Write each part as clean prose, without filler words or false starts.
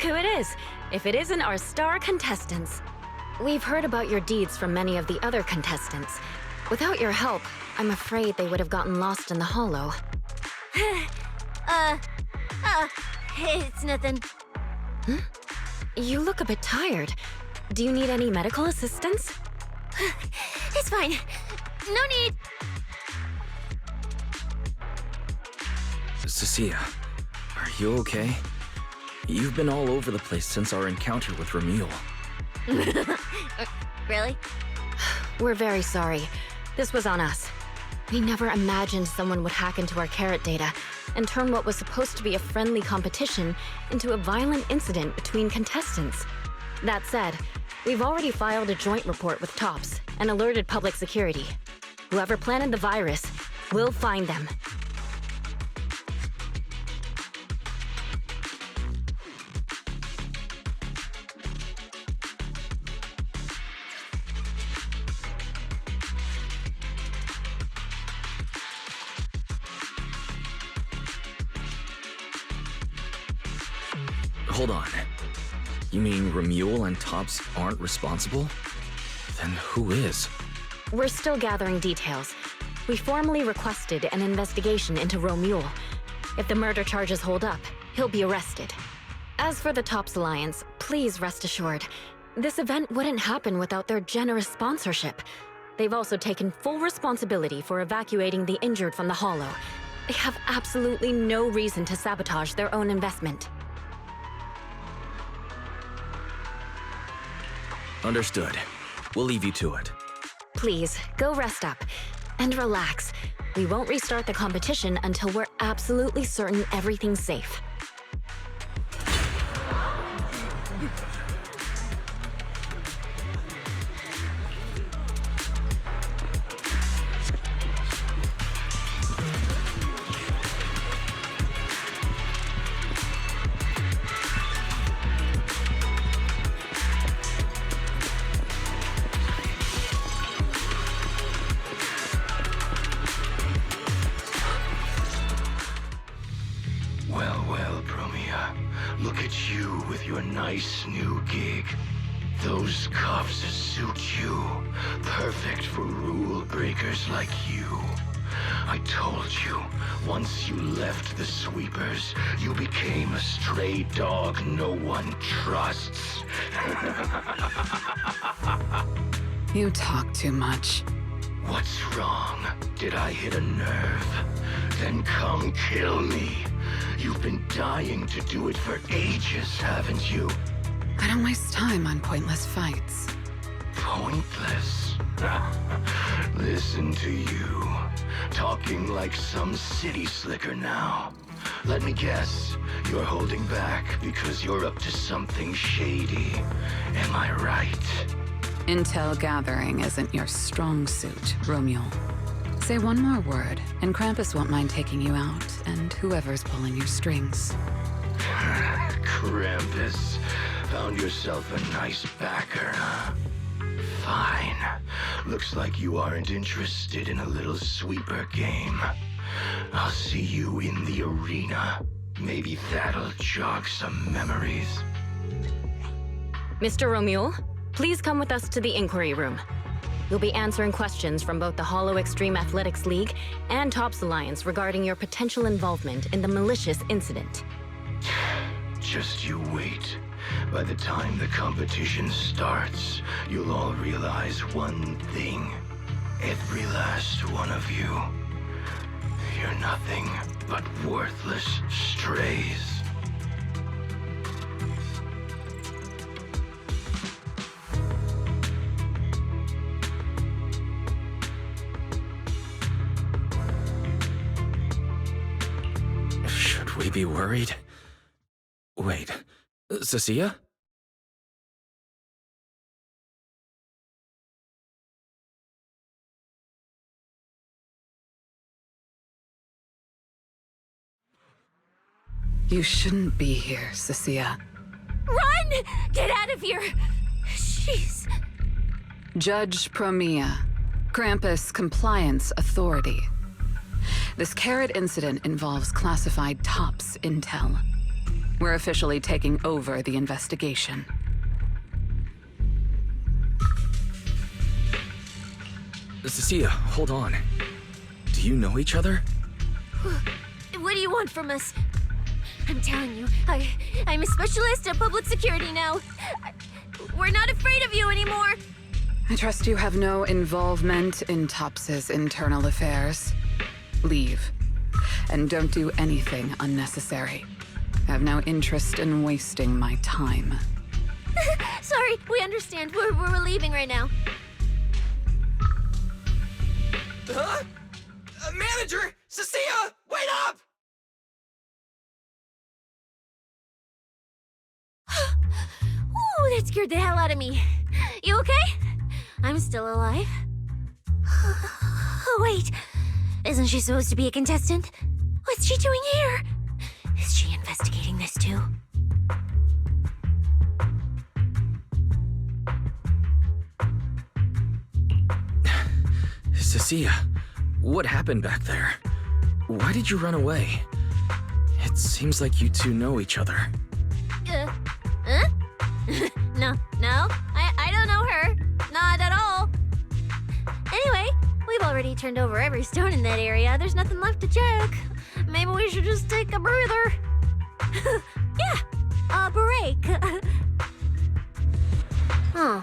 who it is, if it isn't our star contestants. We've heard about your deeds from many of the other contestants. Without your help, I'm afraid they would have gotten lost in the hollow. It's nothing. You look a bit tired. Do you need any medical assistance? It's fine. No need. Cecilia, are you okay? You've been all over the place since our encounter with Ramil. Really? We're very sorry. This was on us. We never imagined someone would hack into our carrot data and turn what was supposed to be a friendly competition into a violent incident between contestants. That said, we've already filed a joint report with TOPS and alerted public security. Whoever planted the virus, we'll find them. Hold on. You mean Ramil and Tops aren't responsible? Then who is? We're still gathering details. We formally requested an investigation into Ramil. If the murder charges hold up, he'll be arrested. As for the Tops Alliance, please rest assured, this event wouldn't happen without their generous sponsorship. They've also taken full responsibility for evacuating the injured from the Hollow. They have absolutely no reason to sabotage their own investment. Understood. We'll leave you to it. Please, go rest up. And relax. We won't restart the competition until we're absolutely certain everything's safe. Well, Bromia, look at you with your nice new gig. Those cuffs suit you. Perfect for rule breakers like you. I told you, once you left the sweepers, you became a stray dog no one trusts. You talk too much. What's wrong? Did I hit a nerve? Then come kill me. You've been dying to do it for ages, haven't you? I don't waste time on pointless fights. Pointless? Listen to you. Talking like some city slicker now. Let me guess, you're holding back because you're up to something shady. Am I right? Intel gathering isn't your strong suit, Romeo. Say one more word, and Krampus won't mind taking you out, and whoever's pulling your strings. Krampus. Found yourself a nice backer, huh? Fine. Looks like you aren't interested in a little sweeper game. I'll see you in the arena. Maybe that'll jog some memories. Mr. Romule, please come with us to the inquiry room. You'll be answering questions from both the Hollow Extreme Athletics League and Tops Alliance regarding your potential involvement in the malicious incident. Just you wait. By the time the competition starts, you'll all realize one thing. Every last one of you. You're nothing but worthless strays. Should we be worried? Wait, Cecilia? You shouldn't be here, Cecilia. Run! Get out of here! She's... Judge Promia, Krampus Compliance Authority. This carrot incident involves classified TOPS intel. We're officially taking over the investigation. Cecilia, hold on. Do you know each other? What do you want from us? I'm telling you, I'm a specialist at public security now. We're not afraid of you anymore. I trust you have no involvement in Tops's internal affairs. Leave. And don't do anything unnecessary. I have no interest in wasting my time. Sorry, we understand. We're leaving right now. Huh? Manager! Cecilia! Wait up! Ooh, that scared the hell out of me. You okay? I'm still alive. Oh, wait. Isn't she supposed to be a contestant? What's she doing here? Is she investigating this too? Cecilia, what happened back there? Why did you run away? It seems like you two know each other. Huh? No, I don't know her. Not at all. Anyway, we've already turned over every stone in that area. There's nothing left to check. Maybe we should just take a breather. Yeah, a break. Huh.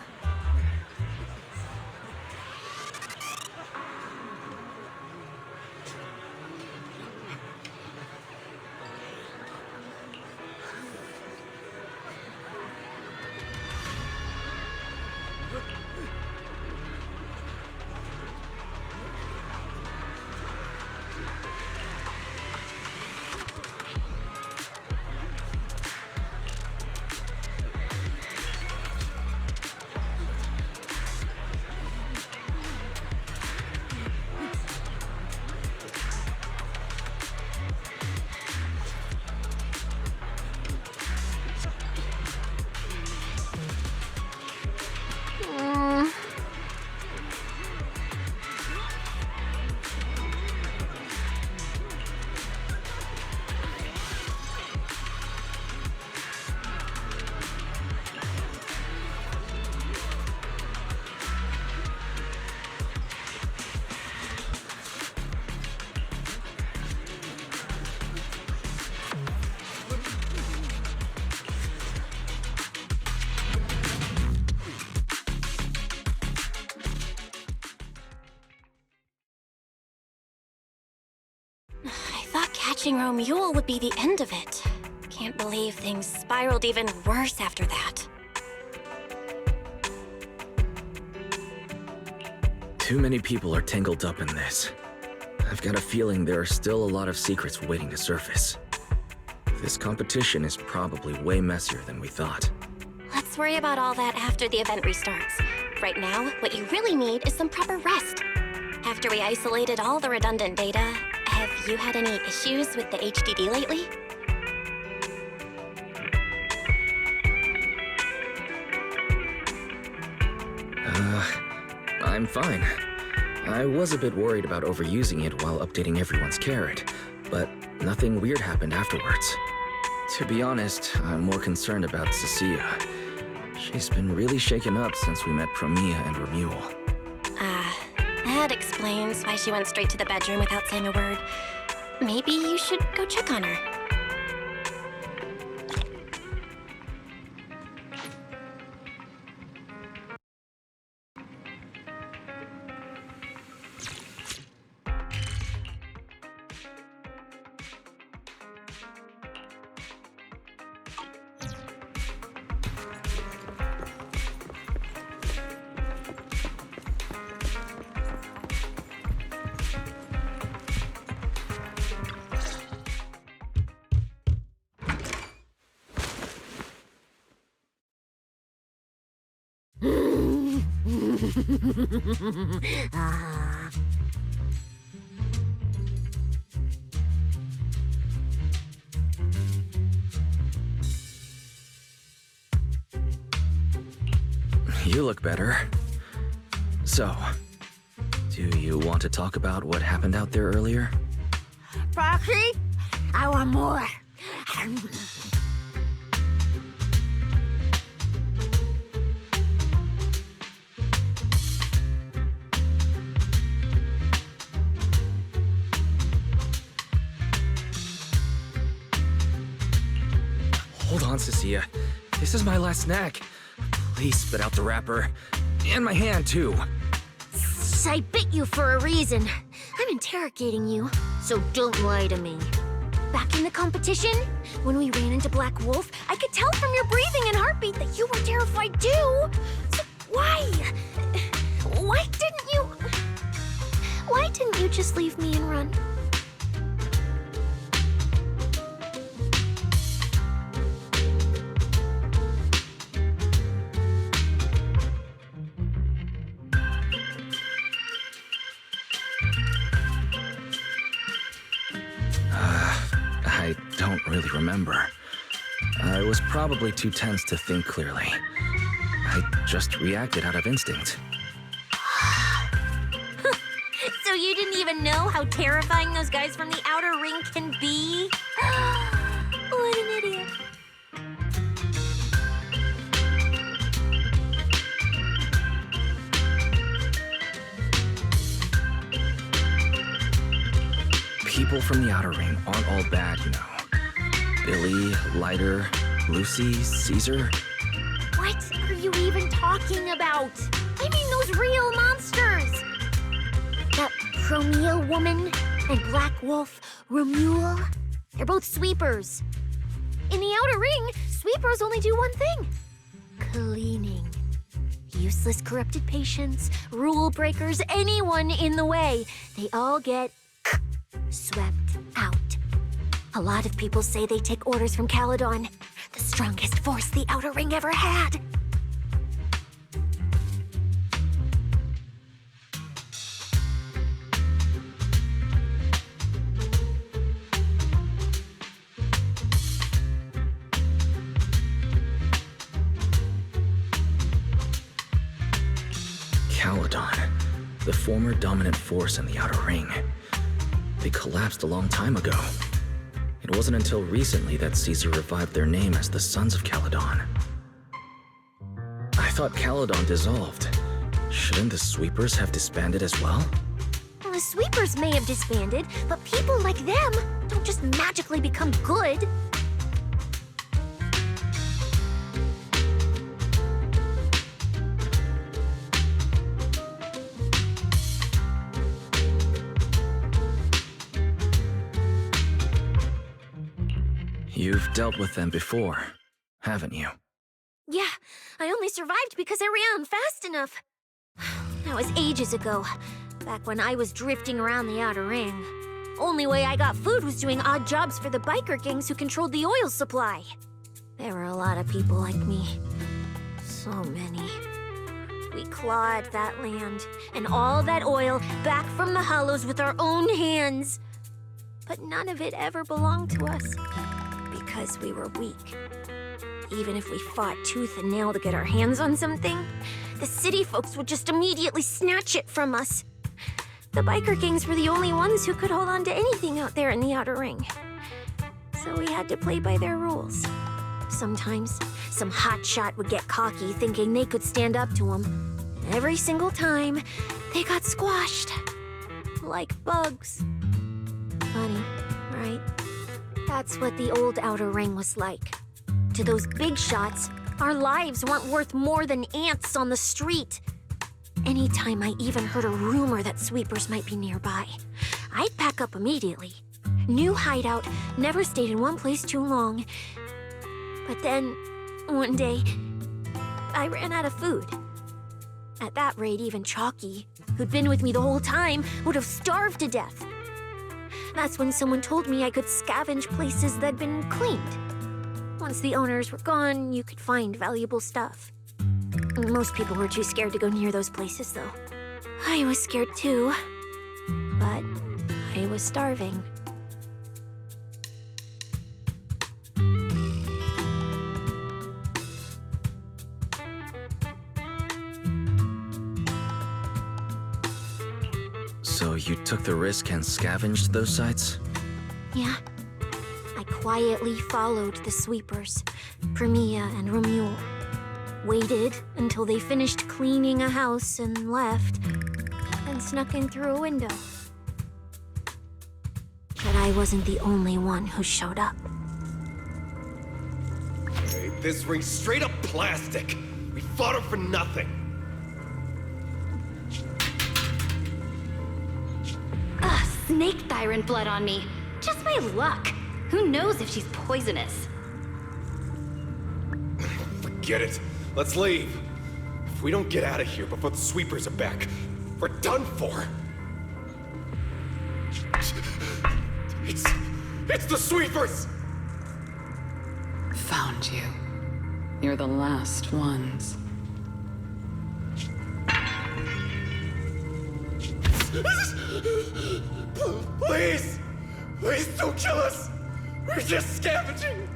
Catching Romule would be the end of it. Can't believe things spiraled even worse after that. Too many people are tangled up in this. I've got a feeling there are still a lot of secrets waiting to surface. This competition is probably way messier than we thought. Let's worry about all that after the event restarts. Right now, what you really need is some proper rest. After we isolated all the redundant data, have you had any issues with the HDD lately? I'm fine. I was a bit worried about overusing it while updating everyone's carrot, but nothing weird happened afterwards. To be honest, I'm more concerned about Cecilia. She's been really shaken up since we met Promia and Romule. That explains why she went straight to the bedroom without saying a word. Maybe you should go check on her. You look better. So, do you want to talk about what happened out there earlier? Proxy, I want more. Hold on, Cecilia. This is my last snack. Please spit out the wrapper. And my hand, too. I bit you for a reason. I'm interrogating you, so don't lie to me. Back in the competition, when we ran into Black Wolf, I could tell from your breathing and heartbeat that you were terrified too. So why? Why didn't you just leave me and run? I don't really remember. I was probably too tense to think clearly. I just reacted out of instinct. So you didn't even know how terrifying those guys from the outer ring can be? What an idiot. People from the outer ring aren't all bad, you know. Billy, Lighter, Lucy, Caesar. What are you even talking about? I mean those real monsters! That Promia woman and Black Wolf, Romuald, they're both sweepers. In the outer ring, sweepers only do one thing. Cleaning. Useless corrupted patients, rule breakers, anyone in the way. They all get swept out. A lot of people say they take orders from Caledon, the strongest force the outer ring ever had. Caledon, the former dominant force in the outer ring. They collapsed a long time ago. It wasn't until recently that Caesar revived their name as the Sons of Caledon. I thought Caledon dissolved. Shouldn't the sweepers have disbanded as well? Well, the sweepers may have disbanded, but people like them don't just magically become good. You've dealt with them before, haven't you? Yeah, I only survived because I ran fast enough. That was ages ago, back when I was drifting around the outer ring. Only way I got food was doing odd jobs for the biker gangs who controlled the oil supply. There were a lot of people like me. So many. We clawed that land and all that oil back from the hollows with our own hands. But none of it ever belonged to us. Because we were weak. Even if we fought tooth and nail to get our hands on something, the city folks would just immediately snatch it from us. The biker gangs were the only ones who could hold on to anything out there in the outer ring. So we had to play by their rules. Sometimes, some hotshot would get cocky thinking they could stand up to them. Every single time, they got squashed. Like bugs. Funny, right? That's what the old outer ring was like. To those big shots, our lives weren't worth more than ants on the street. Anytime I even heard a rumor that sweepers might be nearby, I'd pack up immediately. New hideout, never stayed in one place too long. But then, one day, I ran out of food. At that rate, even Chalky, who'd been with me the whole time, would have starved to death. That's when someone told me I could scavenge places that'd been cleaned. Once the owners were gone, you could find valuable stuff. Most people were too scared to go near those places, though. I was scared too. But I was starving. So you took the risk and scavenged those sites? Yeah. I quietly followed the sweepers, Premia and Romuald. Waited until they finished cleaning a house and left, then snuck in through a window. But I wasn't the only one who showed up. This ring's straight up plastic. We fought her for nothing. Ugh, snake thyron blood on me. Just my luck. Who knows if she's poisonous? Forget it. Let's leave. If we don't get out of here before the sweepers are back, we're done for. It's the sweepers! Found you. You're the last ones. Please! Please don't kill us! We're just scavenging!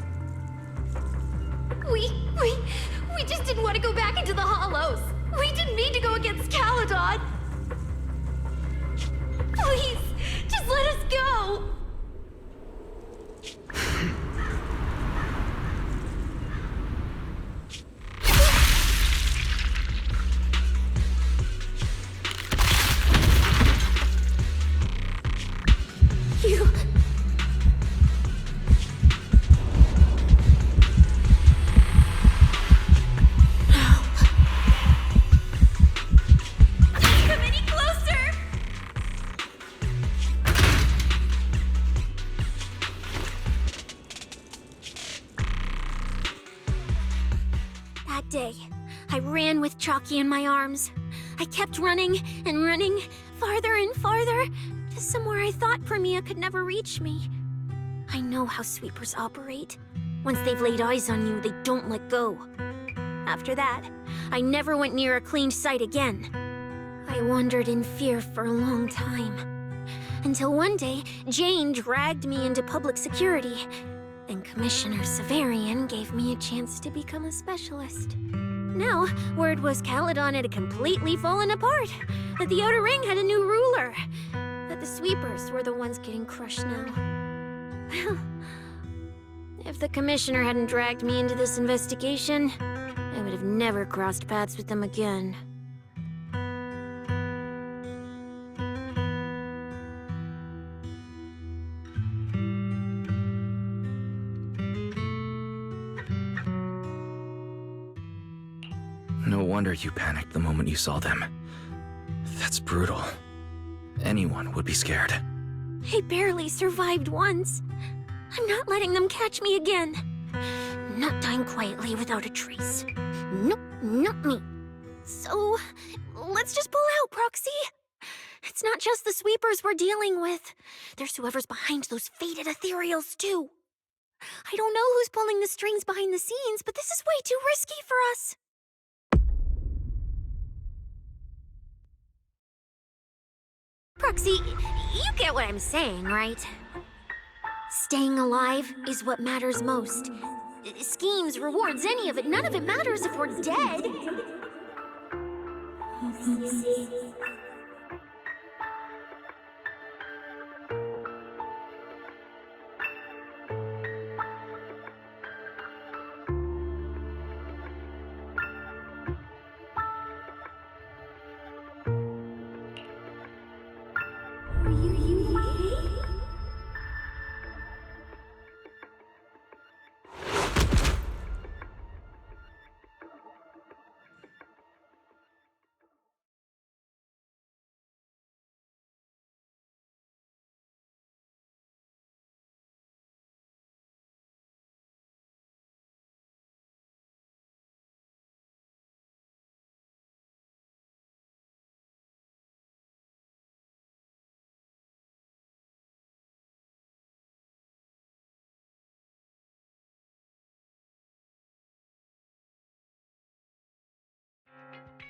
We just didn't want to go back into the hollows. We didn't mean to go against Caledon. Please, just let us go. You... Come any closer! That day, I ran with Chalky in my arms. I kept running and running, farther and farther, to somewhere I thought Premia could never reach me. I know how sweepers operate. Once they've laid eyes on you, they don't let go. After that, I never went near a cleaned site again. I wandered in fear for a long time. Until one day, Jane dragged me into public security, and Commissioner Severian gave me a chance to become a specialist. Now, word was Caledon had completely fallen apart, that the Outer Ring had a new ruler, that the sweepers were the ones getting crushed now. Well, if the Commissioner hadn't dragged me into this investigation, I would have never crossed paths with them again. No wonder you panicked the moment you saw them. That's brutal. Anyone would be scared. I barely survived once. I'm not letting them catch me again. Not dying quietly without a trace. Nope, not me. So, let's just pull out, Proxy. It's not just the sweepers we're dealing with. There's whoever's behind those faded ethereals, too. I don't know who's pulling the strings behind the scenes, but this is way too risky for us. Proxy, you get what I'm saying, right? Staying alive is what matters most. Schemes, rewards, any of it, none of it matters if we're dead.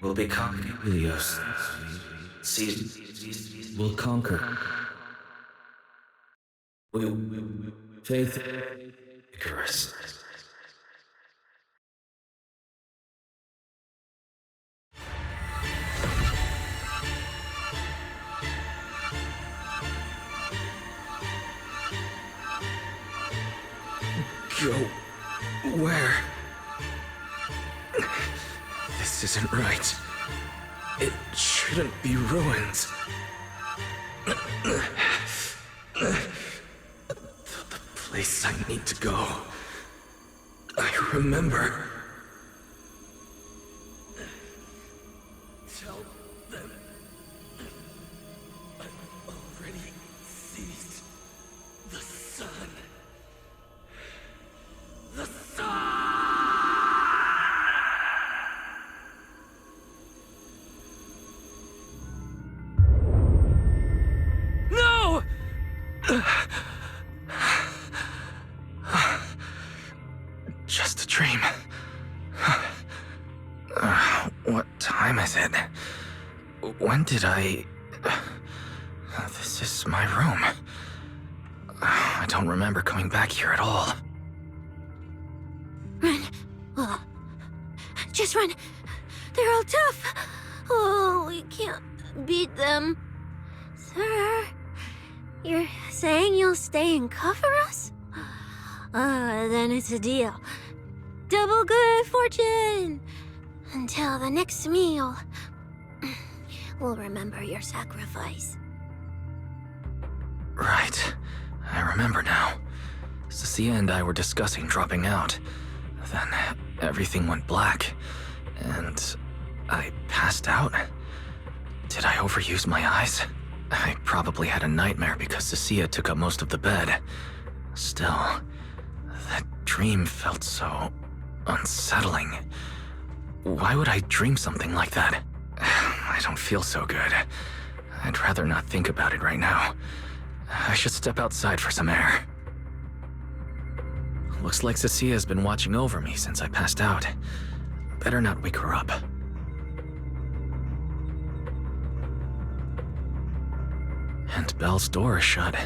We'll become Helios. Seasons will conquer. Faith, Icarus. Go where? This isn't right. It shouldn't be ruins. The place I need to go. I remember. Tell them I've already seized the sun. The sun! No! Just a dream. What time is it? When did I... This is my room. I don't remember coming back here at all. Run. Oh. Just run. They're all tough. Oh, we can't beat them. Sir, you're saying you'll stay and cover us? Then it's a deal. Double good fortune. Until the next meal. We'll remember your sacrifice. Right. I remember now. Cecilia and I were discussing dropping out. Then everything went black, and I passed out. Did I overuse my eyes? I probably had a nightmare because Cecilia took up most of the bed. Still, that dream felt so unsettling. Why would I dream something like that? I don't feel so good. I'd rather not think about it right now. I should step outside for some air. Looks like Cecilia's been watching over me since I passed out. Better not wake her up. And Belle's door is shut.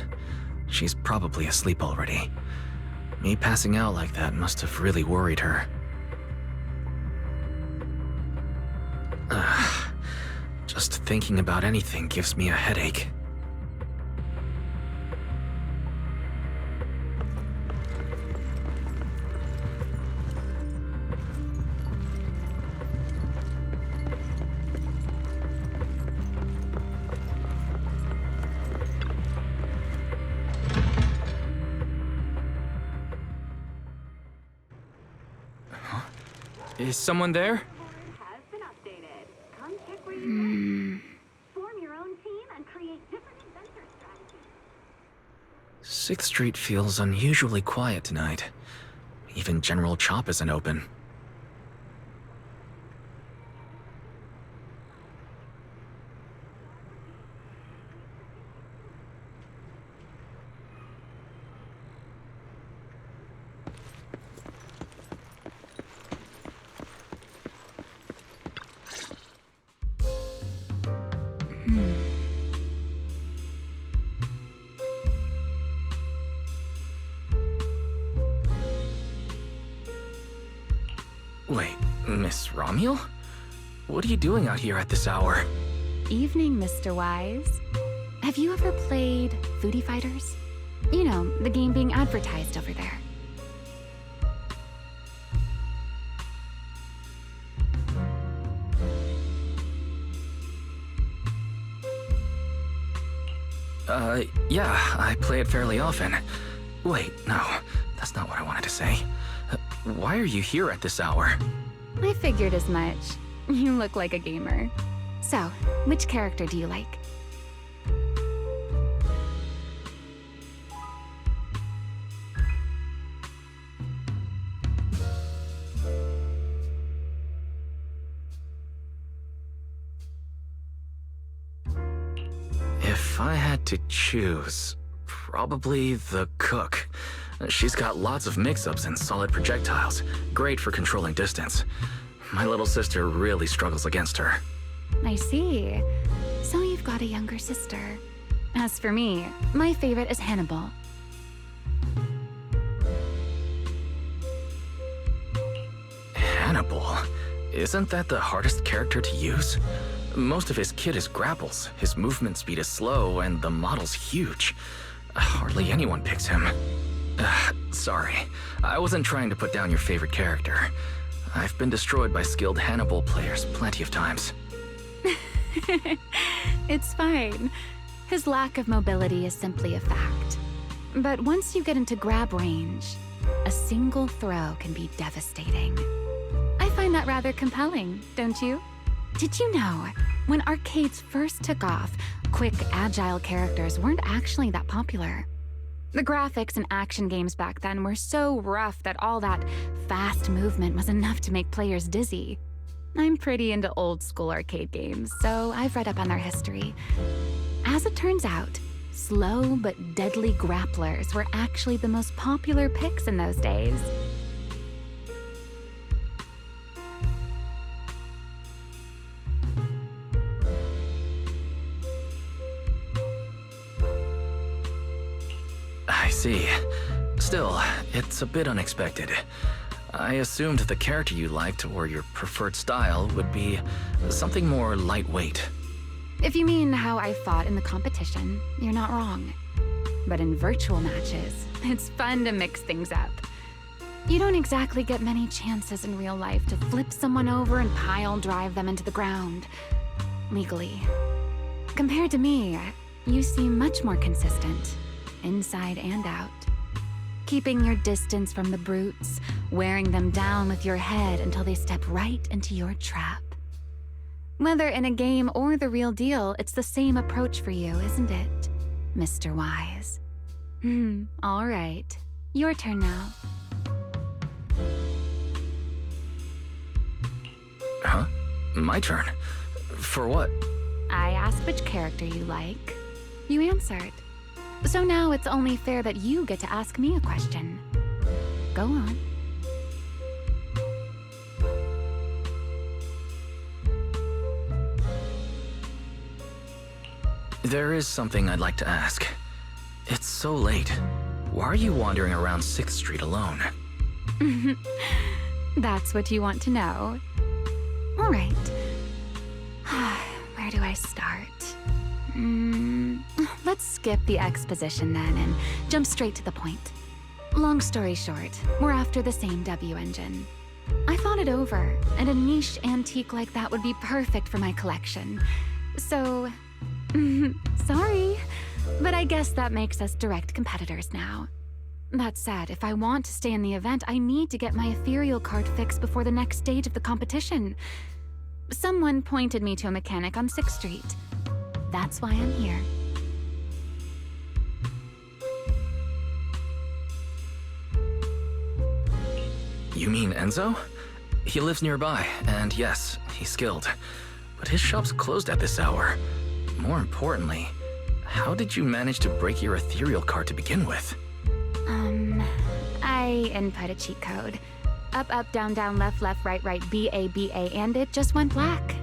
She's probably asleep already. Me passing out like that must have really worried her. Just thinking about anything gives me a headache. Is someone there? Has been updated. Come check where you are. Form your own team and create different adventure strategies. 6th Street feels unusually quiet tonight. Even General Chop isn't open. Wait, Miss Romuel? What are you doing out here at this hour? Evening, Mr. Wise. Have you ever played Foodie Fighters? You know, the game being advertised over there. Yeah, I play it fairly often. Wait, no, that's not what I wanted to say. Why are you here at this hour? I figured as much. You look like a gamer. So, which character do you like? If I had to choose, probably the cook. She's got lots of mix-ups and solid projectiles, great for controlling distance. My little sister really struggles against her. I see. So you've got a younger sister. As for me, my favorite is Hannibal. Hannibal? Isn't that the hardest character to use? Most of his kit is grapples, his movement speed is slow, and the model's huge. Hardly anyone picks him. Sorry, I wasn't trying to put down your favorite character. I've been destroyed by skilled Hannibal players plenty of times. It's fine. His lack of mobility is simply a fact. But once you get into grab range, A single throw can be devastating. I find that rather compelling, don't you? Did you know, when arcades first took off, quick, agile characters weren't actually that popular. The graphics in action games back then were so rough that all that fast movement was enough to make players dizzy. I'm pretty into old school arcade games, so I've read up on their history. As it turns out, slow but deadly grapplers were actually the most popular picks in those days. I see. Still, it's a bit unexpected. I assumed the character you liked or your preferred style would be something more lightweight. If you mean how I fought in the competition, you're not wrong. But in virtual matches, it's fun to mix things up. You don't exactly get many chances in real life to flip someone over and pile drive them into the ground. Legally. Compared to me, you seem much more consistent, inside and out. Keeping your distance from the brutes, wearing them down with your head until they step right into your trap. Whether in a game or the real deal, it's the same approach for you, isn't it, Mr. Wise? All right. Your turn now. Huh? My turn? For what? I asked which character you like. You answered. So now it's only fair that you get to ask me a question. Go on. There is something I'd like to ask. It's so late. Why are you wandering around 6th Street alone? That's what you want to know. All right. Where do I start? Let's skip the exposition then and jump straight to the point. Long story short, we're after the same W engine. I thought it over, and a niche antique like that would be perfect for my collection. So, sorry, but I guess that makes us direct competitors now. That said, if I want to stay in the event, I need to get my ethereal card fixed before the next stage of the competition. Someone pointed me to a mechanic on 6th Street. That's why I'm here. You mean Enzo? He lives nearby, and yes, he's skilled. But his shop's closed at this hour. More importantly, how did you manage to break your ethereal card to begin with? I input a cheat code. Up, up, down, down, left, left, right, right, B-A, B-A, and it just went black.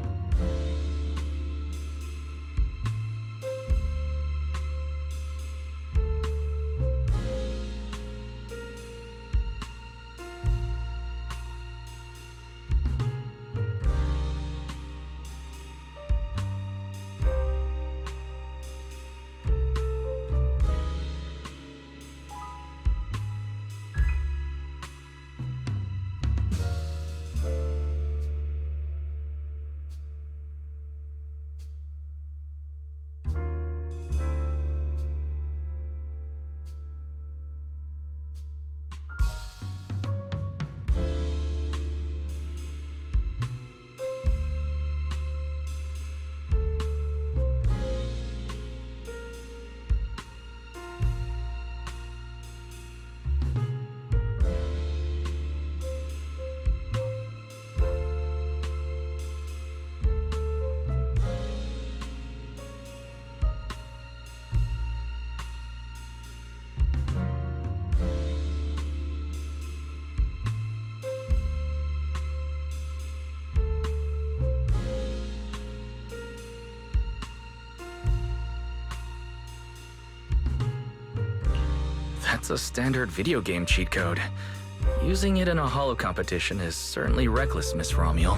That's a standard video game cheat code. Using it in a holo competition is certainly reckless, Miss Romuel.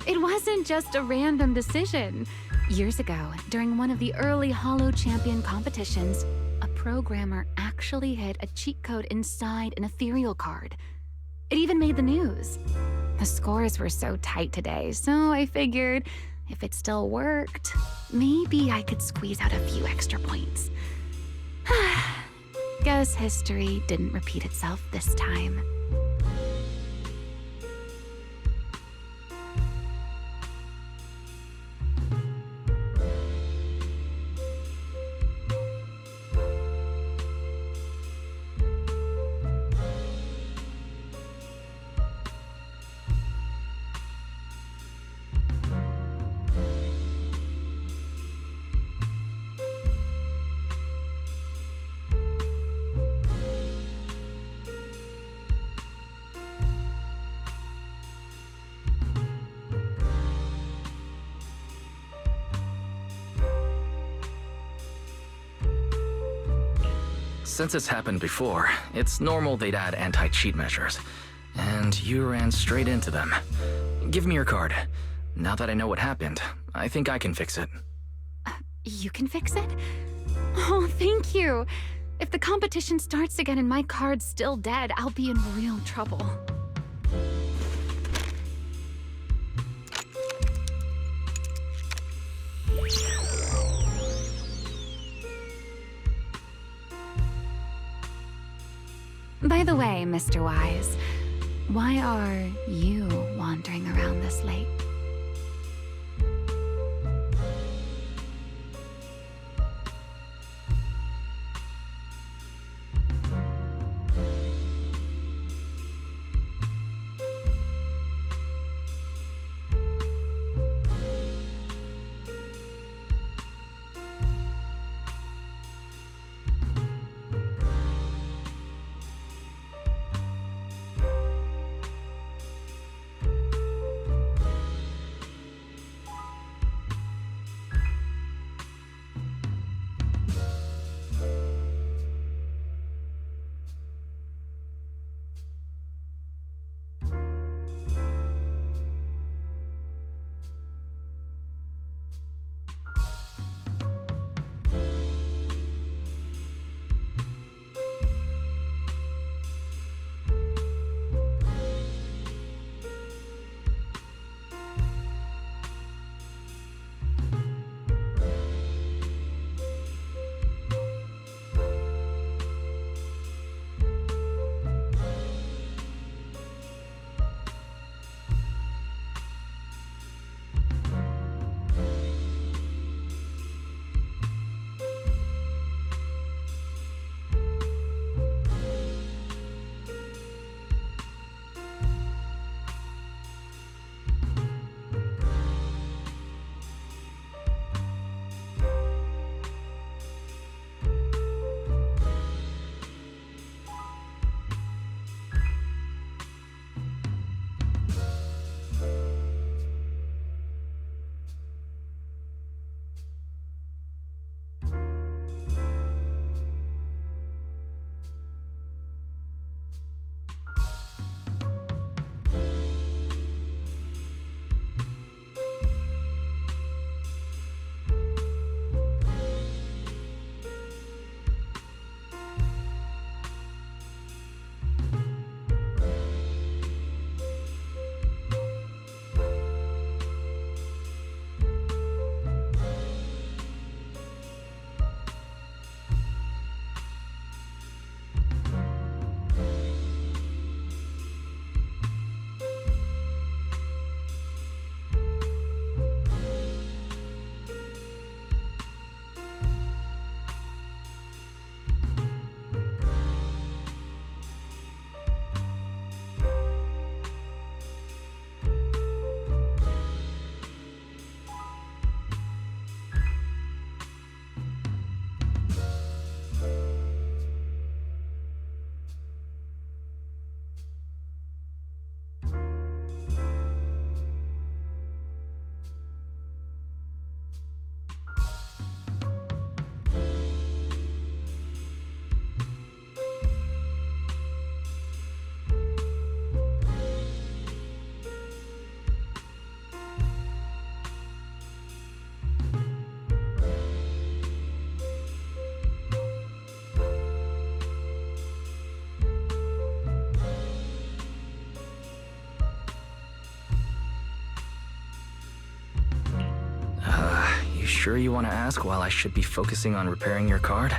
It wasn't just a random decision. Years ago, during one of the early Holo Champion competitions, a programmer actually hid a cheat code inside an ethereal card. It even made the news. The scores were so tight today, so I figured if it still worked, maybe I could squeeze out a few extra points. Guess history didn't repeat itself this time. Since it's happened before, it's normal they'd add anti-cheat measures. And you ran straight into them. Give me your card. Now that I know what happened, I think I can fix it. You can fix it? Oh, thank you. If the competition starts again and my card's still dead, I'll be in real trouble. By the way, Mr. Wise, why are you wandering around this late? Sure you want to ask while I should be focusing on repairing your card?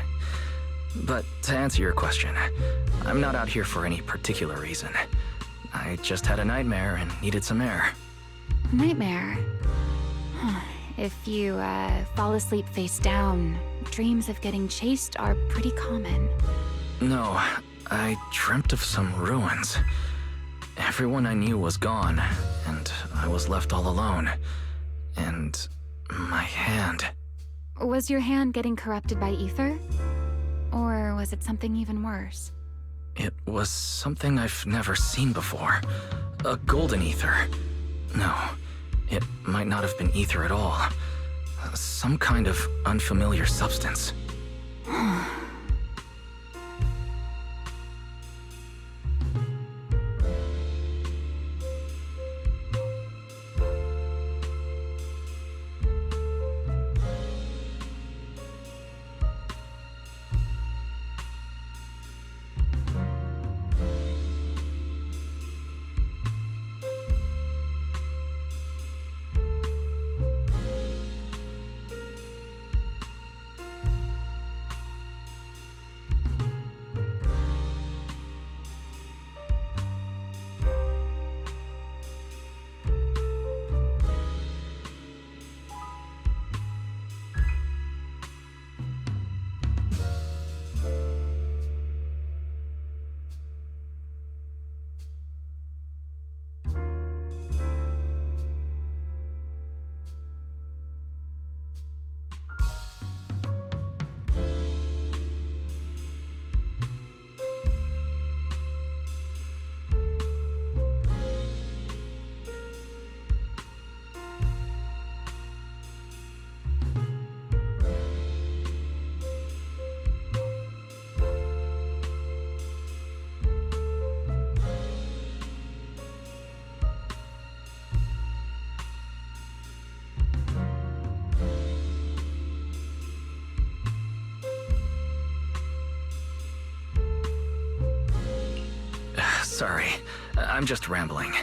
But to answer your question, I'm not out here for any particular reason. I just had a nightmare and needed some air. Nightmare. If you fall asleep face down, dreams of getting chased are pretty common. No, I dreamt of some ruins. Everyone I knew was gone, and I was left all alone. And my hand. Was your hand getting corrupted by ether? Or was it something even worse? It was something I've never seen before. A golden ether. No, it might not have been ether at all. Some kind of unfamiliar substance. Sorry, I'm just rambling.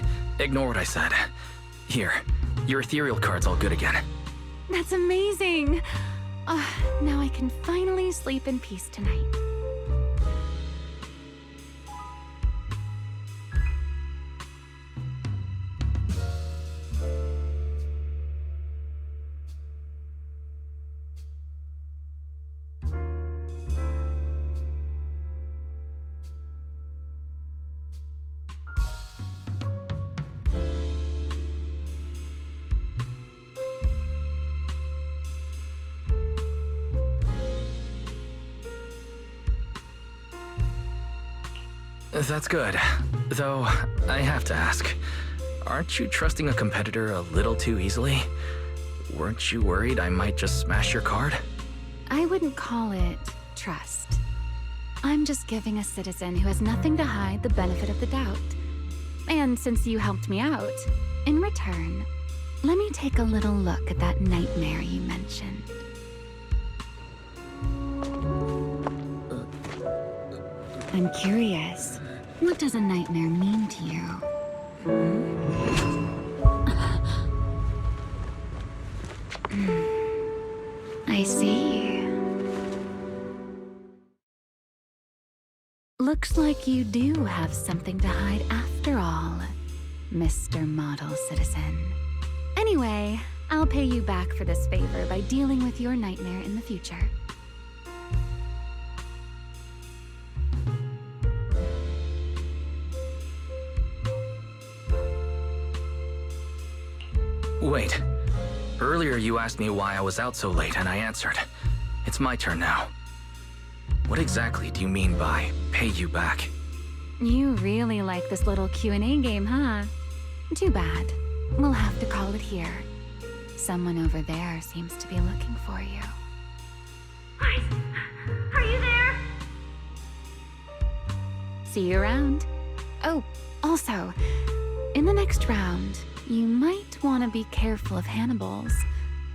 Ignore what I said. Here, your ethereal card's all good again. That's amazing! Now I can finally sleep in peace tonight. That's good. Though, I have to ask, aren't you trusting a competitor a little too easily? Weren't you worried I might just smash your card? I wouldn't call it trust. I'm just giving a citizen who has nothing to hide the benefit of the doubt. And since you helped me out, in return, let me take a little look at that nightmare you mentioned. I'm curious. What does a nightmare mean to you? I see. Looks like you do have something to hide after all, Mr. Model Citizen. Anyway, I'll pay you back for this favor by dealing with your nightmare in the future. Wait. Earlier you asked me why I was out so late, and I answered. It's my turn now. What exactly do you mean by pay you back? You really like this little Q&A game, huh? Too bad. We'll have to call it here. Someone over there seems to be looking for you. Guys, are you there? See you around. Oh, also, in the next round, you might want to be careful of Hannibals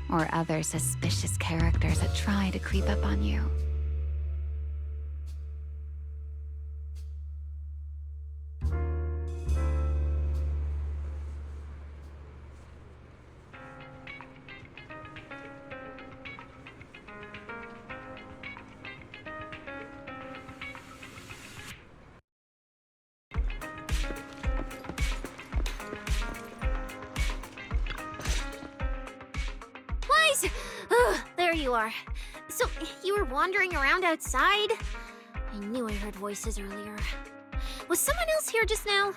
or other suspicious characters that try to creep up on you. you are. So, you were wandering around outside? I knew I heard voices earlier. Was someone else here just now?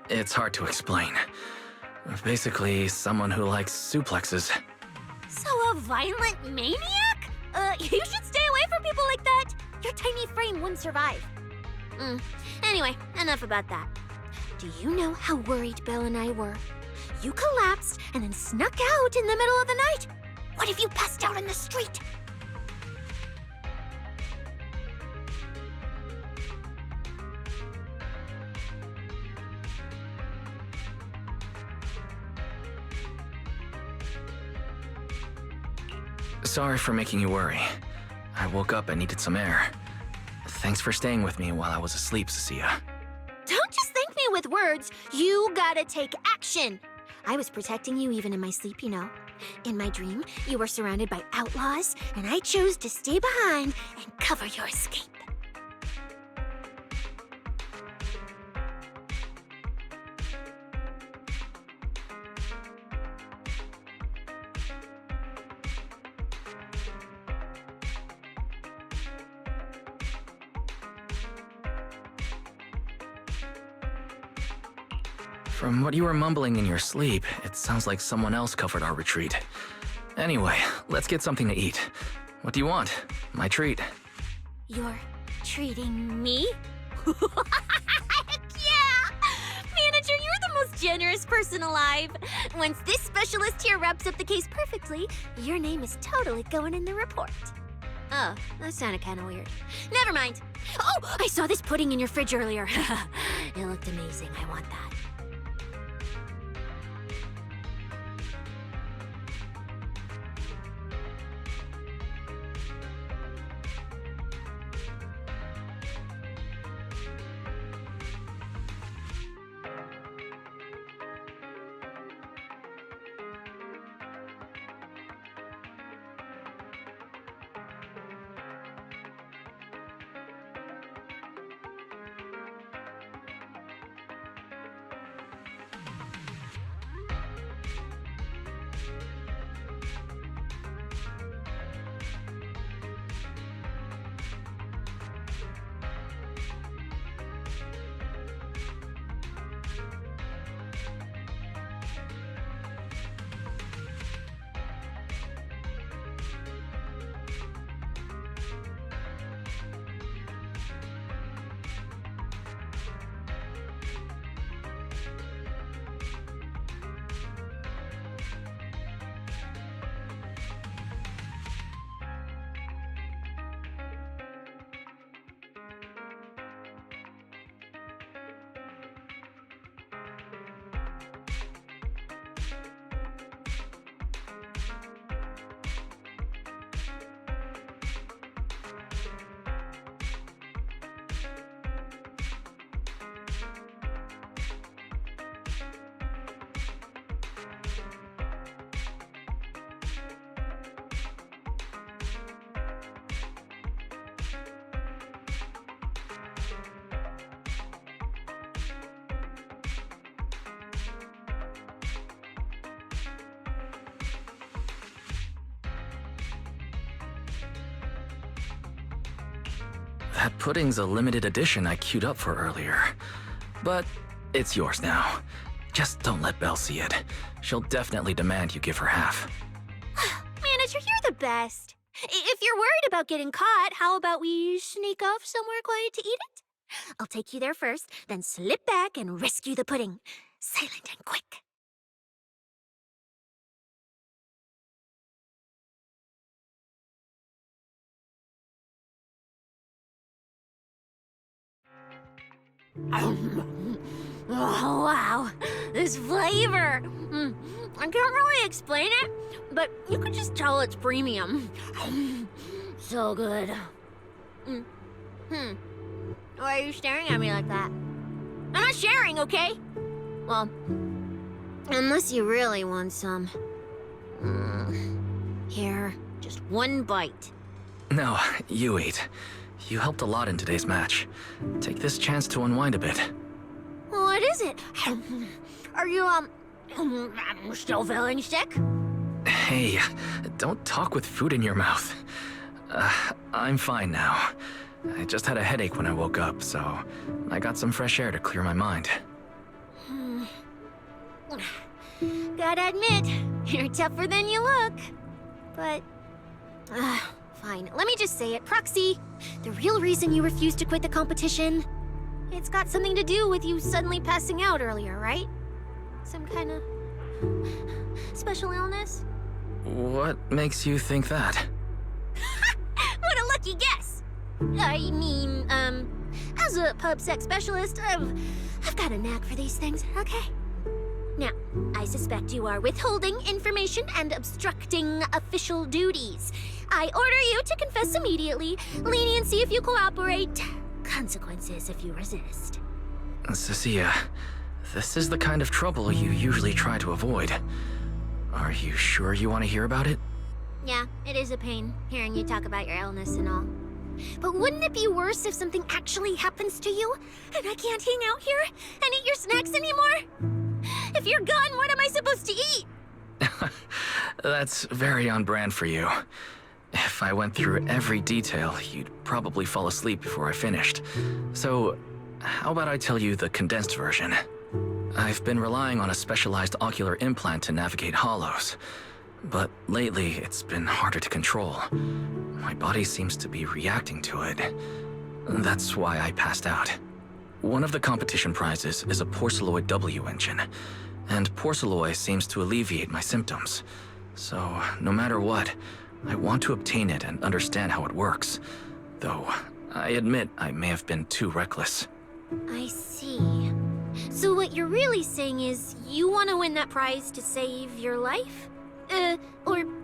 It's hard to explain. Basically, someone who likes suplexes. So a violent maniac? You should stay away from people like that. Your tiny frame wouldn't survive. Anyway, enough about that. Do you know how worried Belle and I were? You collapsed and then snuck out in the middle of the night. What if you passed out in the street? Sorry for making you worry. I woke up and needed some air. Thanks for staying with me while I was asleep, Cecilia. Don't just thank me with words. You gotta take action. I was protecting you even in my sleep, you know. In my dream, you were surrounded by outlaws, and I chose to stay behind and cover your escape. From what you were mumbling in your sleep, it sounds like someone else covered our retreat. Anyway, let's get something to eat. What do you want? My treat. You're treating me? Heck yeah! Manager, you're the most generous person alive. Once this specialist here wraps up the case perfectly, your name is totally going in the report. Oh, that sounded kind of weird. Never mind. Oh, I saw this pudding in your fridge earlier. It looked amazing. I want that. That pudding's a limited edition I queued up for earlier. But it's yours now. Just don't let Belle see it. She'll definitely demand you give her half. Manager, you're the best. If you're worried about getting caught, how about we sneak off somewhere quiet to eat it? I'll take you there first, then slip back and rescue the pudding. Silent and quick. Oh, wow. This flavor. I can't really explain it, but you can just tell it's premium. So good. Why are you staring at me like that? I'm not sharing, okay? Well, unless you really want some. Here, just one bite. No, you eat. You helped a lot in today's match. Take this chance to unwind a bit. What is it? Are you, still feeling sick? Hey, don't talk with food in your mouth. I'm fine now. I just had a headache when I woke up, so I got some fresh air to clear my mind. Gotta admit, you're tougher than you look. But, fine. Let me just say it. Proxy, the real reason you refused to quit the competition, it's got something to do with you suddenly passing out earlier, right? Some kind of special illness? What makes you think that? What a lucky guess! I mean, as a pub sex specialist, I've got a knack for these things, okay? Now, I suspect you are withholding information and obstructing official duties. I order you to confess immediately, leniency if you cooperate, consequences if you resist. Cecilia, this is the kind of trouble you usually try to avoid. Are you sure you want to hear about it? Yeah, it is a pain, hearing you talk about your illness and all. But wouldn't it be worse if something actually happens to you, and I can't hang out here and eat your snacks anymore? If you're gone, what am I supposed to eat? That's very on brand for you. If I went through every detail, you'd probably fall asleep before I finished. So, how about I tell you the condensed version? I've been relying on a specialized ocular implant to navigate hollows. But lately, it's been harder to control. My body seems to be reacting to it. That's why I passed out. One of the competition prizes is a Porceloid W engine, and Porceloid seems to alleviate my symptoms. So, no matter what, I want to obtain it and understand how it works. Though, I admit I may have been too reckless. I see. So what you're really saying is you want to win that prize to save your life?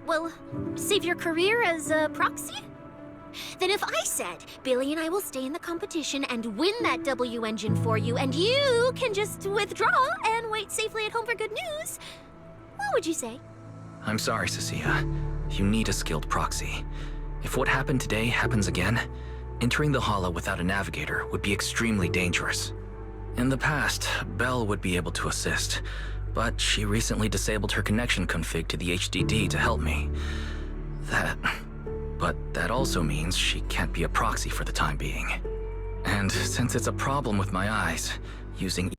Well, save your career as a proxy? Then if I said, Billy and I will stay in the competition and win that W engine for you, and you can just withdraw and wait safely at home for good news, what would you say? I'm sorry, Cecilia. You need a skilled proxy. If what happened today happens again, entering the hollow without a navigator would be extremely dangerous. In the past, Belle would be able to assist, but she recently disabled her connection config to the HDD to help me. But that also means she can't be a proxy for the time being. And since it's a problem with my eyes, using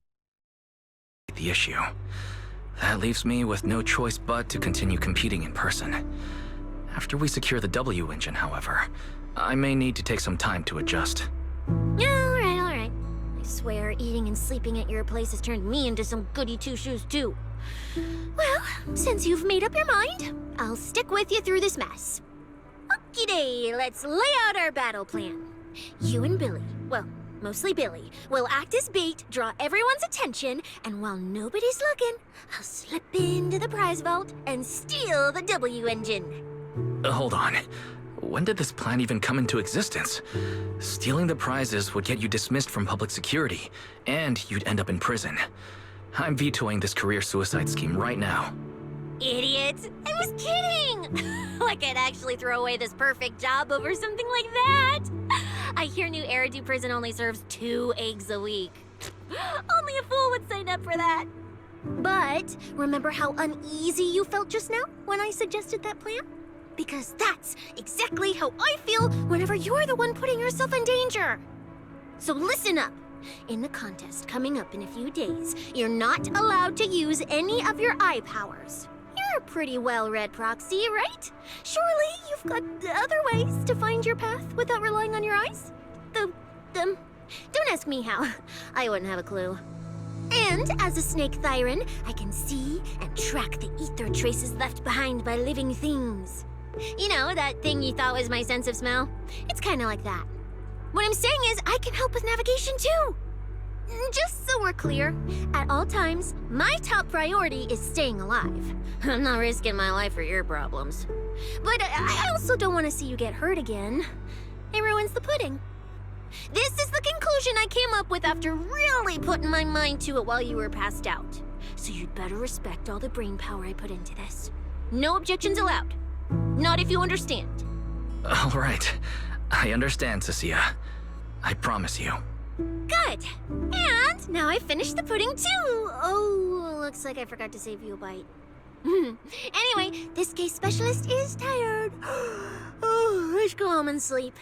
the issue, that leaves me with no choice but to continue competing in person. After we secure the W engine, however, I may need to take some time to adjust. Alright. I swear, eating and sleeping at your place has turned me into some goody two-shoes too. Well, since you've made up your mind, I'll stick with you through this mess. Okie day, let's lay out our battle plan. You and Billy, well, mostly Billy, will act as bait, draw everyone's attention, and while nobody's looking, I'll slip into the prize vault and steal the W engine. Hold on. When did this plan even come into existence? Stealing the prizes would get you dismissed from public security, and you'd end up in prison. I'm vetoing this career suicide scheme right now. Idiot! I was kidding! Like I'd actually throw away this perfect job over something like that! I hear New Eridu Prison only serves 2 eggs a week. Only a fool would sign up for that. But remember how uneasy you felt just now when I suggested that plan? Because that's exactly how I feel whenever you're the one putting yourself in danger. So listen up. In the contest coming up in a few days, you're not allowed to use any of your eye powers. You're a pretty well-read proxy, right? Surely you've got other ways to find your path without relying on your eyes? Don't ask me how. I wouldn't have a clue. And as a snake Thyran, I can see and track the ether traces left behind by living things. You know, that thing you thought was my sense of smell? It's kind of like that. What I'm saying is, I can help with navigation too. Just so we're clear, at all times, my top priority is staying alive. I'm not risking my life for your problems. But I also don't want to see you get hurt again. It ruins the pudding. This is the conclusion I came up with after really putting my mind to it while you were passed out. So you'd better respect all the brain power I put into this. No objections allowed. Not if you understand. All right. I understand, Cecilia. I promise you. Good. And now I finished the pudding too. Oh, looks like I forgot to save you a bite. Anyway, this case specialist is tired. Oh, let's go home and sleep.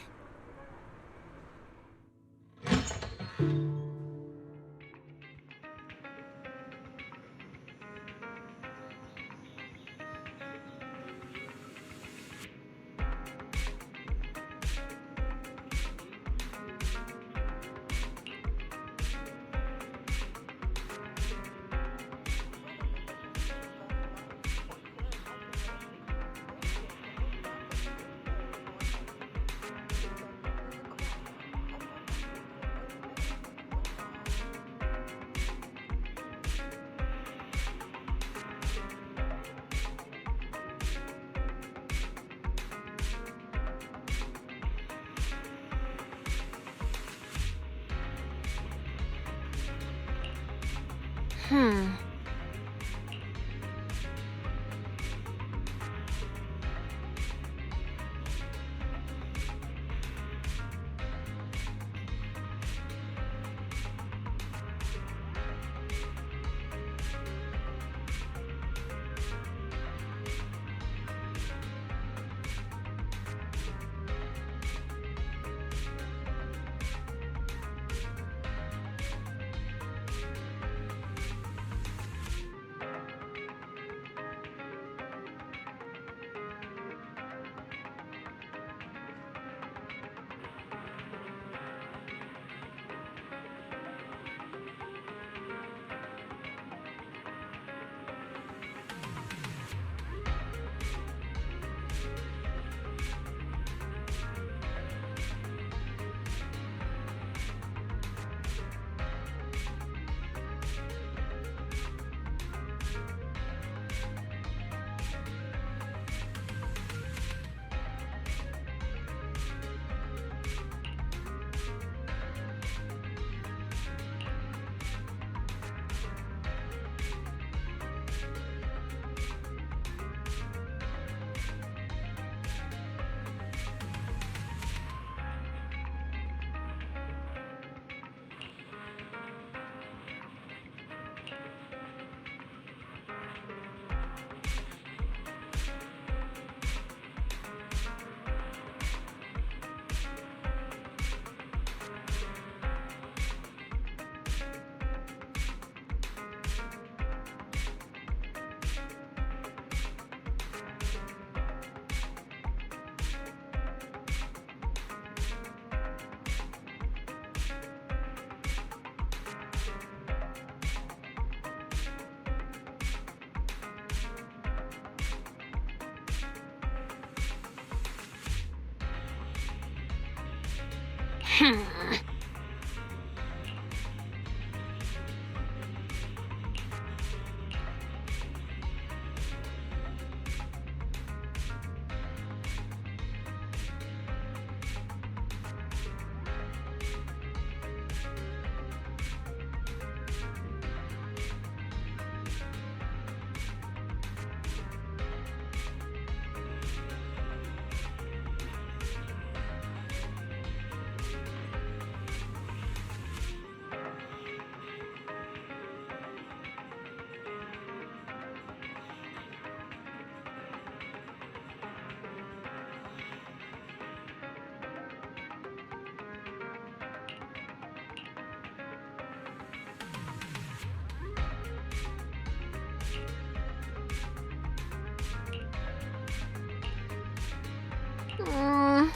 Mm.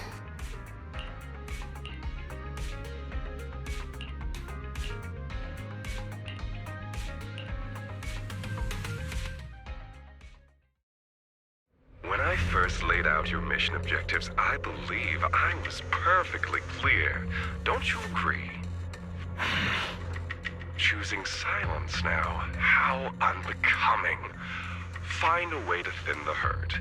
When I first laid out your mission objectives, I believe I was perfectly clear. Don't you agree? Choosing silence now. How unbecoming. Find a way to thin the herd.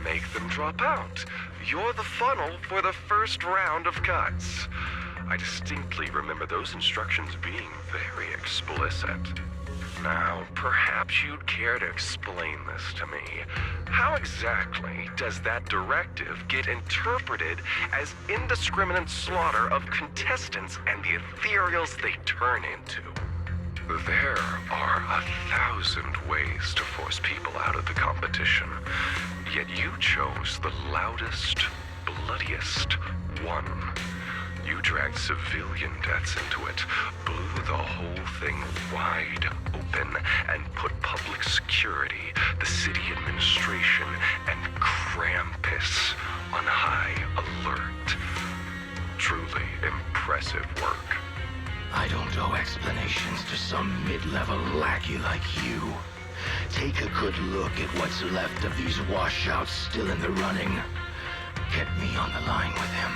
Make them drop out. You're the funnel for the first round of cuts. I distinctly remember those instructions being very explicit. Now, perhaps you'd care to explain this to me. How exactly does that directive get interpreted as indiscriminate slaughter of contestants and the ethereals they turn into? There are 1,000 ways to force people out of the competition, yet you chose the loudest, bloodiest one. You dragged civilian deaths into it, blew the whole thing wide open, and put public security, the city administration, and Krampus on high alert. Truly impressive work. I don't owe explanations to some mid-level lackey like you. Take a good look at what's left of these washouts still in the running. Get me on the line with him.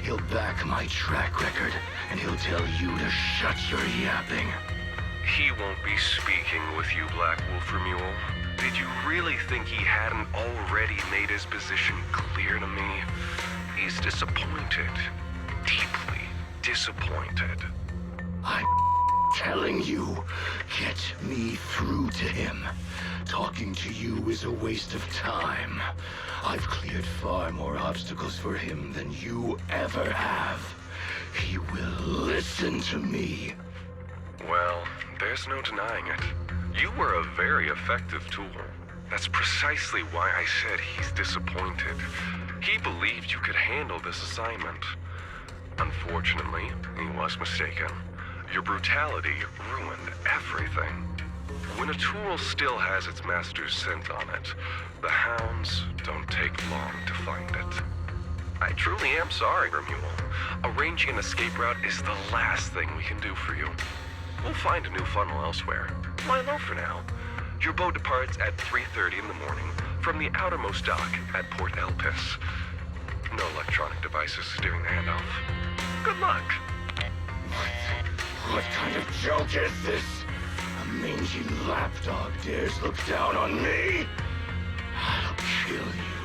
He'll back my track record, and he'll tell you to shut your yapping. He won't be speaking with you, Black Wolf Remule. Did you really think he hadn't already made his position clear to me? He's disappointed. Deeply disappointed. I'm telling you, get me through to him. Talking to you is a waste of time. I've cleared far more obstacles for him than you ever have. He will listen to me. Well, there's no denying it. You were a very effective tool. That's precisely why I said he's disappointed. He believed you could handle this assignment. Unfortunately, he was mistaken. Your brutality ruined everything. When a tool still has its master's scent on it, the hounds don't take long to find it. I truly am sorry, Remule. Arranging an escape route is the last thing we can do for you. We'll find a new funnel elsewhere. Lie low for now. Your boat departs at 3:30 in the morning from the outermost dock at Port Elpis. No electronic devices during the handoff. Good luck. What kind of joke is this? A mangy lapdog dares look down on me? I'll kill you.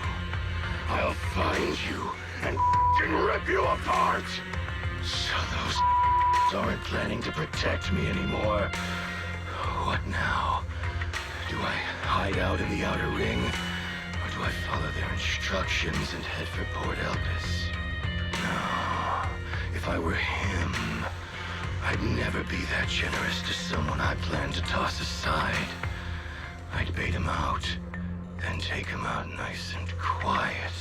I'll find you and rip you apart. So those aren't planning to protect me anymore. What now? Do I hide out in the outer ring? Or do I follow their instructions and head for Port Elpis? No. If I were him, I'd never be that generous to someone I plan to toss aside. I'd bait him out, then take him out nice and quiet.